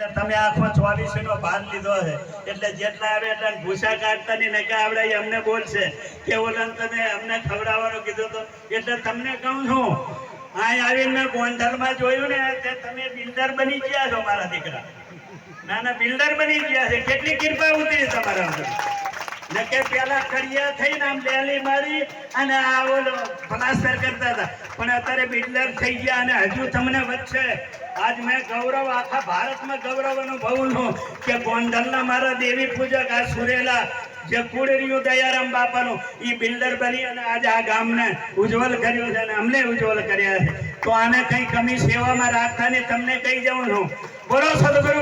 એટલે તમે આખો 24 નો ભાર લીધો છે એટલે જેટલા આવે એટલા ભૂસા કાઢતા નહીં નકા આવડે અમને બોલશે કે ઓલા તને અમને ખવડાવવાનું કીધું તો એટલે તમને કહું છું અહીં આવીને મેં ગોંડલમાં જોયું ને તે તમે બિલ્ડર બની ગયા છો મારા દીકરા ના ના બિલ્ડર બની ગયા છે કેટલી કૃપા ઉતરી તમારા અંદર નકે પેલા કડિયા થઈને આમ લેલી મારી અને આ ઓલો પ્લાસ્ટર કરતા હતા પણ અત્યારે બિલ્ડર થઈ ગયા અને હજુ તમને વધશે આજ મેં ગૌરવ આખા ભારતમાં ગૌરવ અનુભવું છું કે ગોંડલના મારા દેવી પૂજક આ સુરેલા જે કુળરિયું દયારામ બાપાનું એ બિલ્ડર બની અને આજે આ ગામને ઉજ્જવલ કર્યું છે અને અમને ઉજ્જવલ કર્યા છે તો આને કઈ કમી સેવામાં રાખતા ને તમને કહી જાઉં છું બોલો સદગુરુ